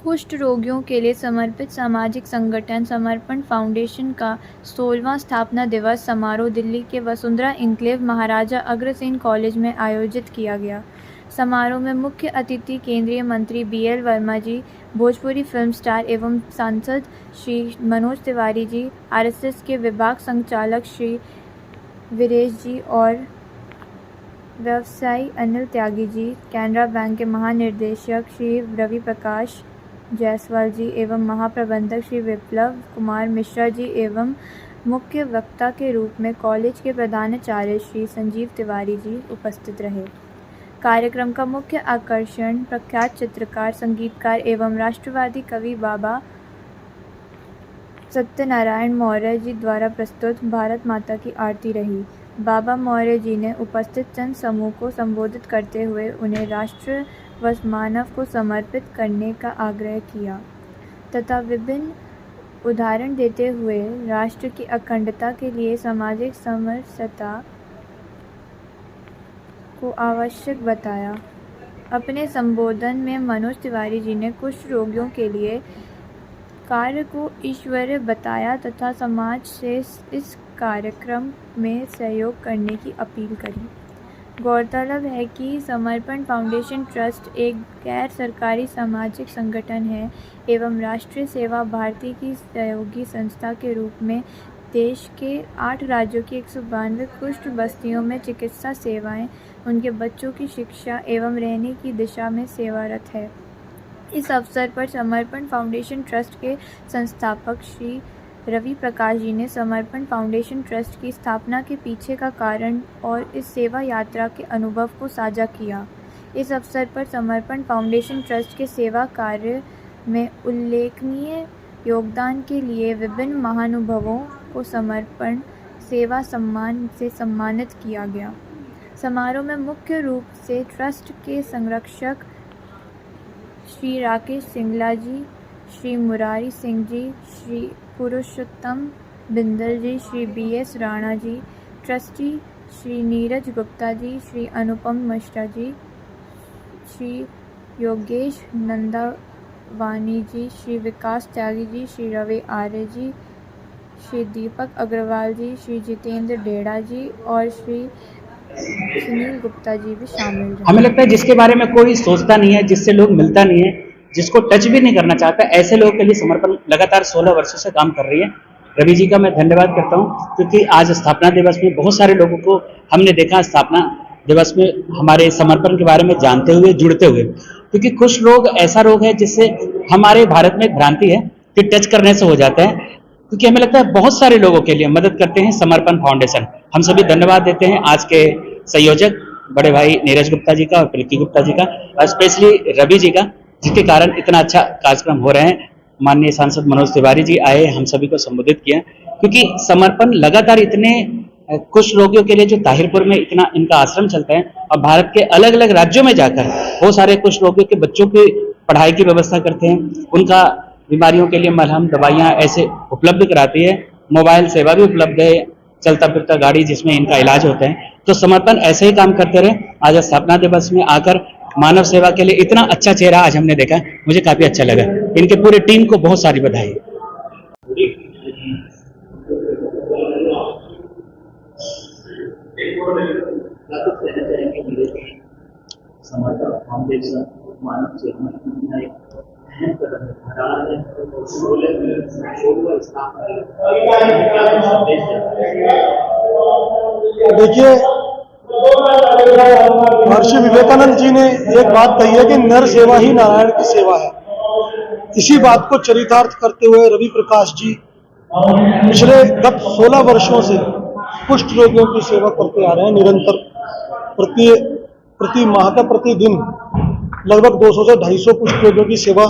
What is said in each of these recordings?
कुष्ठ रोगियों के लिए समर्पित सामाजिक संगठन समर्पण फाउंडेशन का 16वां स्थापना दिवस समारोह दिल्ली के वसुंधरा एन्क्लेव महाराजा अग्रसेन कॉलेज में आयोजित किया गया। समारोह में मुख्य अतिथि केंद्रीय मंत्री BL वर्मा जी, भोजपुरी फिल्म स्टार एवं सांसद श्री मनोज तिवारी जी, RSS के विभाग संचालक श्री वीरेश जी और व्यवसायी अनिल त्यागी जी, कैनरा बैंक के महानिदेशक श्री रवि प्रकाश जायसवाल जी एवं महाप्रबंधक श्री विप्लव कुमार मिश्रा जी एवं मुख्य वक्ता के रूप में कॉलेज के प्रधानाचार्य श्री संजीव तिवारी जी उपस्थित रहे। कार्यक्रम का मुख्य आकर्षण प्रख्यात चित्रकार, संगीतकार एवं राष्ट्रवादी कवि बाबा सत्यनारायण मौर्य जी द्वारा प्रस्तुत भारत माता की आरती रही। बाबा मौर्य जी ने उपस्थित जन समूह को संबोधित करते हुए उन्हें राष्ट्र व मानव को समर्पित करने का आग्रह किया तथा विभिन्न उदाहरण देते हुए राष्ट्र की अखंडता के लिए सामाजिक समरसता को आवश्यक बताया। अपने संबोधन में मनोज तिवारी जी ने कुष्ठ रोगियों के लिए कार्य को ईश्वरीय बताया तथा समाज से इस कार्यक्रम में सहयोग करने की अपील करी। गौरतलब है कि समर्पण फाउंडेशन ट्रस्ट एक गैर सरकारी सामाजिक संगठन है एवं राष्ट्रीय सेवा भारती की सहयोगी संस्था के रूप में देश के 8 राज्यों की 192 कुष्ठ बस्तियों में चिकित्सा सेवाएं, उनके बच्चों की शिक्षा एवं रहने की दिशा में सेवारत है। इस अवसर पर समर्पण फाउंडेशन ट्रस्ट के संस्थापक श्री रवि प्रकाश जी ने समर्पण फाउंडेशन ट्रस्ट की स्थापना के पीछे का कारण और इस सेवा यात्रा के अनुभव को साझा किया। इस अवसर पर समर्पण फाउंडेशन ट्रस्ट के सेवा कार्य में उल्लेखनीय योगदान के लिए विभिन्न महानुभावों को समर्पण सेवा सम्मान से सम्मानित किया गया। समारोह में मुख्य रूप से ट्रस्ट के संरक्षक श्री राकेश सिंगला जी, श्री मुरारी सिंह जी, श्री पुरुषोत्तम बिंदल जी, श्री BS राणा जी, ट्रस्टी श्री नीरज गुप्ता जी, श्री अनुपम मिश्रा जी, श्री योगेश नंदावानी जी, श्री विकास त्यागी जी, श्री रवि आर्य जी, श्री दीपक अग्रवाल जी, श्री जितेंद्र डेड़ा जी और श्री सुनील गुप्ता जी भी शामिल रहे। हमें लगता है जिसके बारे में कोई सोचता नहीं है, जिससे लोग मिलता नहीं है, जिसको टच भी नहीं करना चाहता, ऐसे लोगों के लिए समर्पण लगातार 16 वर्षों से काम कर रही है। रवि जी का मैं धन्यवाद करता हूं क्योंकि आज स्थापना दिवस में बहुत सारे लोगों को हमने देखा स्थापना दिवस में हमारे समर्पण के बारे में जानते हुए, जुड़ते हुए, क्योंकि कुछ रोग ऐसा रोग है जिससे हमारे भारत में भ्रांति है कि टच करने से हो जाता है, क्योंकि हमें लगता है बहुत सारे लोगों के लिए मदद करते हैं समर्पण फाउंडेशन। हम सभी धन्यवाद देते हैं आज के संयोजक बड़े भाई नीरज गुप्ता जी का और प्रीति गुप्ता जी का और स्पेशली रवि जी का, जिसके कारण इतना अच्छा कार्यक्रम हो रहे हैं। माननीय सांसद मनोज तिवारी जी आए, हम सभी को संबोधित किया, क्योंकि समर्पण लगातार इतने कुष्ठ रोगियों के लिए जो ताहिरपुर में इतना इनका आश्रम चलता है और भारत के अलग अलग राज्यों में जाकर बहुत सारे कुष्ठ रोगियों के बच्चों की पढ़ाई की व्यवस्था करते हैं, उनका बीमारियों के लिए मलहम दवाइयां ऐसे उपलब्ध कराती है। मोबाइल सेवा भी उपलब्ध है, चलता फिरता गाड़ी जिसमें इनका इलाज होता है। तो समर्पण ऐसे ही काम करते रहे। आज स्थापना दिवस में आकर मानव सेवा के लिए इतना अच्छा चेहरा आज हमने देखा, मुझे काफी अच्छा लगा। इनके पूरी टीम को बहुत सारी बधाई। समर्पण फाउंडेशन मानव सेवा में एक अहम कदम उठा रहा है और 16वां स्थापना देखिए, महर्षि विवेकानंद जी ने एक बात कही है कि नर सेवा ही नारायण की सेवा है। इसी बात को चरितार्थ करते हुए रवि प्रकाश जी पिछले गत 16 वर्षों से कुष्ठ रोगियों की सेवा करते आ रहे हैं। निरंतर प्रति माह का प्रतिदिन लगभग 200 से 250 कुष्ठ रोगियों की सेवा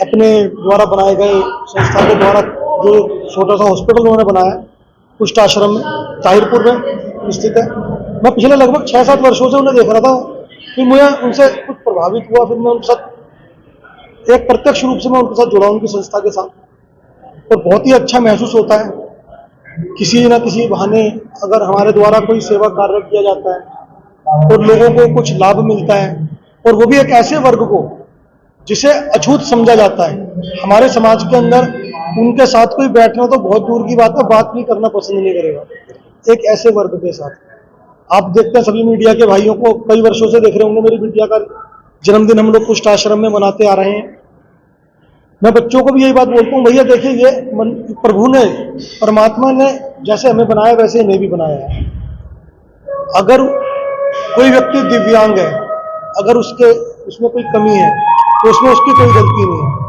अपने द्वारा बनाए गए संस्था के द्वारा जो छोटा सा हॉस्पिटल उन्होंने बनाया है कुष्ठ आश्रम में ताहिरपुर में स्थित है। मैं पिछले लगभग 6-7 वर्षों से उन्हें देख रहा था, फिर मुझे उनसे कुछ प्रभावित हुआ, फिर मैं उनके साथ एक प्रत्यक्ष रूप से मैं उनके साथ जुड़ा उनकी संस्था के साथ, तो बहुत ही अच्छा महसूस होता है। किसी न किसी बहाने अगर हमारे द्वारा कोई सेवा कार्य किया जाता है और लोगों को कुछ लाभ मिलता है, और वो भी एक ऐसे वर्ग को जिसे अछूत समझा जाता है। हमारे समाज के अंदर उनके साथ कोई बैठना तो बहुत दूर की बात है, बात भी करना पसंद नहीं करेगा एक ऐसे वर्ग के साथ। आप देखते हैं सभी मीडिया के भाइयों को, कई वर्षों से देख रहे होंगे, मेरी बिटिया का जन्मदिन हम लोग कुष्ठ आश्रम में मनाते आ रहे हैं। मैं बच्चों को भी यही बात बोलता हूँ, भैया देखिए ये प्रभु ने, परमात्मा ने जैसे हमें बनाया वैसे इन्हें भी बनाया है। अगर कोई व्यक्ति दिव्यांग है, अगर उसमें कोई कमी है तो उसमें उसकी कोई गलती नहीं है।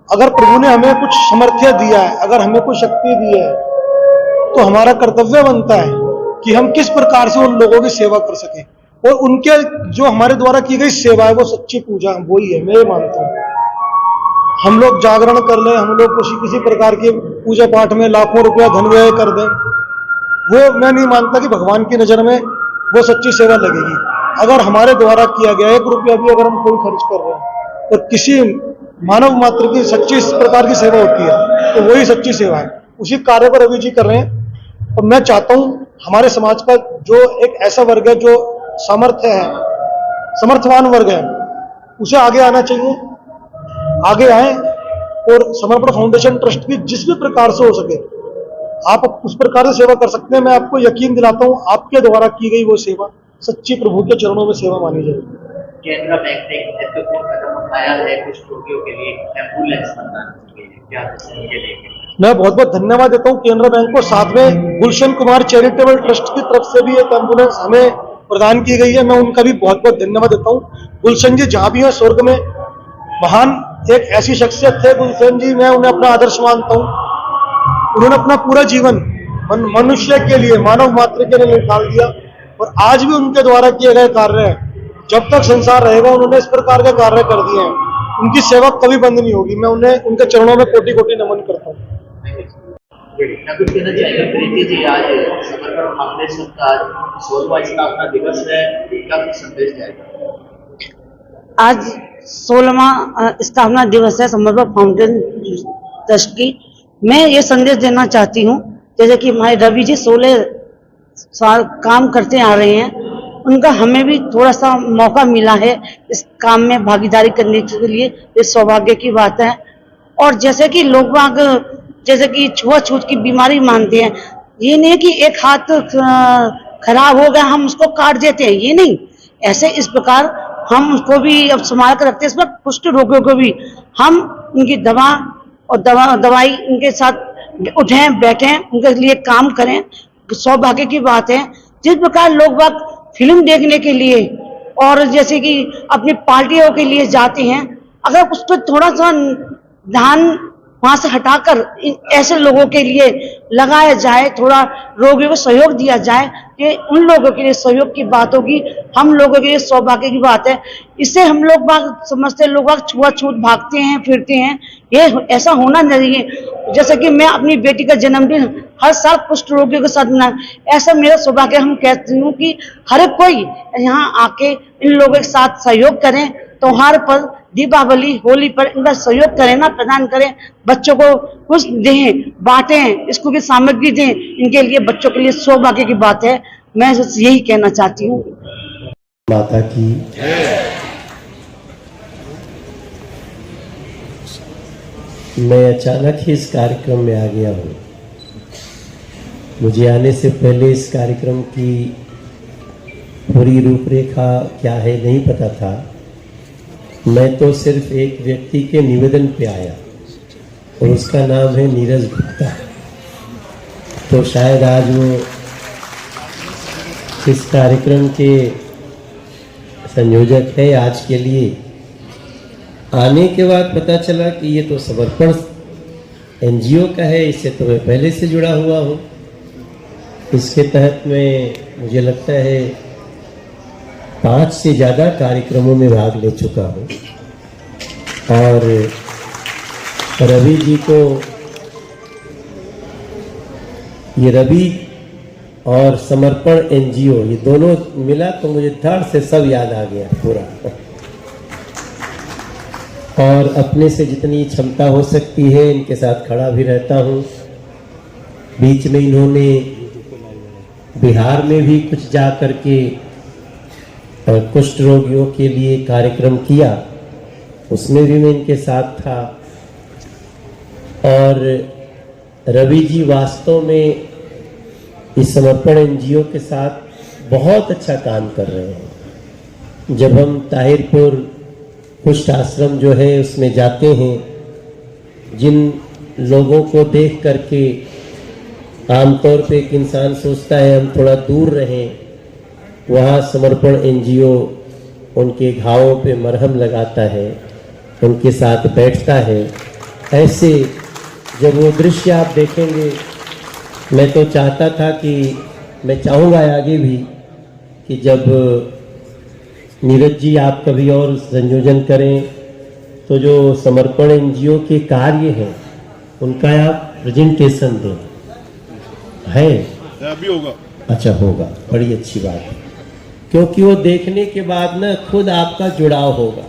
अगर प्रभु ने हमें कुछ सामर्थ्य दिया है, अगर हमें कोई शक्ति दी है, तो हमारा कर्तव्य बनता है कि हम किस प्रकार से उन लोगों की सेवा कर सकें। और उनके जो हमारे द्वारा की गई सेवा है वो सच्ची पूजा वही है, मैं ये मानता हूँ। हम लोग जागरण कर लें, हम लोग किसी प्रकार के पूजा पाठ में लाखों रुपया धन व्यय कर दें, वो मैं नहीं मानता कि भगवान की नजर में वो सच्ची सेवा लगेगी। अगर हमारे द्वारा किया गया 1 रुपया भी अगर हम कोई खर्च कर रहे हैं और किसी मानव मात्र की सच्ची इस प्रकार की सेवा होती है तो वही सच्ची सेवा है। उसी कार्य को रवि जी कर रहे हैं। और मैं चाहता हूं हमारे समाज का जो एक ऐसा वर्ग है जो समर्थवान वर्ग है, उसे आगे आना चाहिए, आगे आए और समर्पण फाउंडेशन ट्रस्ट की जिस भी प्रकार से हो सके आप उस प्रकार से सेवा कर सकते हैं। मैं आपको यकीन दिलाता हूं आपके द्वारा की गई वो सेवा सच्ची प्रभु के चरणों में सेवा मानी जाएगी। केंद्र बैंक ने महत्वपूर्ण कदम उठाया है कुछ रोगियों के लिए एम्बुलेंस प्रदान की है, क्या ये देखें? मैं बहुत बहुत धन्यवाद देता हूं केंद्र बैंक को। साथ में गुलशन कुमार चैरिटेबल ट्रस्ट की तरफ से भी एक एम्बुलेंस हमें प्रदान की गई है, मैं उनका भी बहुत बहुत धन्यवाद देता हूं। गुलशन जी जहां भी हैं स्वर्ग में महान एक ऐसी शख्सियत थे गुलशन जी, मैं उन्हें अपना आदर्श मानता हूं। उन्होंने अपना पूरा जीवन मनुष्य के लिए, मानव मात्र के लिए निकाल दिया और आज भी उनके द्वारा किए गए कार्य जब तक संसार रहेगा उन्होंने इस प्रकार के कार्य कर दिए हैं, उनकी सेवा कभी बंद नहीं होगी। मैं उन्हें उनके चरणों में कोटि कोटि नमन करता हूँ। कुछ कहना चाहिए प्रीति जी, आज समर्पण फाउंडेशन का 16वां स्थापना दिवस है, क्या कुछ संदेश जाएगा? आज 16वां स्थापना दिवस है समर्पण फाउंडेशन ट्रस्ट की। मैं ये संदेश देना चाहती हूँ, जैसे कि हमारे रवि जी 16 साल काम करते आ रहे हैं, उनका हमें भी थोड़ा सा मौका मिला है इस काम में भागीदारी करने के लिए, इस सौभाग्य की बात है। और जैसे कि लोग बाग जैसे कि छुआछूत की बीमारी मानते हैं, ये नहीं कि एक हाथ खराब हो गया हम उसको काट देते हैं, ये नहीं, ऐसे इस प्रकार हम उसको भी अब संभाल कर रखते हैं। इस पर कुष्ठ रोगियों को भी हम उनकी दवा और दवाई उनके साथ उठें बैठें, उनके लिए काम करें, सौभाग्य की बात है। जिस प्रकार लोग बाग फिल्म देखने के लिए और जैसे कि अपनी पार्टियों के लिए जाते हैं, अगर उस पर थोड़ा सा ध्यान वहां से हटाकर ऐसे लोगों के लिए लगाया जाए, थोड़ा रोगियों को सहयोग दिया जाए, कि उन लोगों के लिए सहयोग की बात होगी, हम लोगों के लिए सौभाग्य की बात है। इससे हम लोग बाग समझते हैं, लोग बाग छुआछूत भागते हैं फिरते हैं, ये ऐसा होना नहीं है। जैसे कि मैं अपनी बेटी का जन्मदिन हर साल कुष्ठ रोगियों के साथ मना, ऐसा मेरा सौभाग्य। हम कहती हूँ कि हर कोई यहाँ आके इन लोगों के साथ सहयोग करें, त्योहार पर, दीपावली, होली पर इनका सहयोग करें ना, प्रदान करें, बच्चों को कुछ दें, बांटें, स्कूल की सामग्री दें, इनके लिए बच्चों के लिए सौभाग्य की बात है। मैं यही कहना चाहती हूँ। माता की मैं अचानक ही इस कार्यक्रम में आ गया हूँ। मुझे आने से पहले इस कार्यक्रम की पूरी रूपरेखा क्या है नहीं पता था। मैं तो सिर्फ एक व्यक्ति के निवेदन पे आया और उसका नाम है नीरज गुप्ता। तो शायद आज वो इस कार्यक्रम के संयोजक है। आज के लिए आने के बाद पता चला कि ये तो समर्पण एनजीओ का है, इससे तो मैं पहले से जुड़ा हुआ हूँ। इसके तहत में मुझे लगता है 5 से ज़्यादा कार्यक्रमों में भाग ले चुका हूँ। और रवि जी को, ये रवि और समर्पण एनजीओ ये दोनों मिला तो मुझे धड़ से सब याद आ गया पूरा। और अपने से जितनी क्षमता हो सकती है इनके साथ खड़ा भी रहता हूँ। बीच में इन्होंने बिहार में भी कुछ जा करके कुष्ठ रोगियों के लिए कार्यक्रम किया, उसमें भी मैं इनके साथ था। और रवि जी वास्तव में इस समर्पण एनजीओ के साथ बहुत अच्छा काम कर रहे हैं। जब हम ताहिरपुर कुष्ठ आश्रम जो है उसमें जाते हैं, जिन लोगों को देख करके आमतौर पे एक इंसान सोचता है हम थोड़ा दूर रहें, वहाँ समर्पण एनजीओ उनके घावों पे मरहम लगाता है, उनके साथ बैठता है। ऐसे जब वो दृश्य आप देखेंगे, मैं तो चाहता था कि मैं चाहूँगा आगे भी कि जब नीरज जी आप कभी और संयोजन करें तो जो समर्पण एनजीओ के कार्य हैं उनका आप प्रेजेंटेशन दें। है अभी होगा। अच्छा, होगा, बड़ी अच्छी बात है, क्योंकि वो देखने के बाद ना खुद आपका जुड़ाव होगा।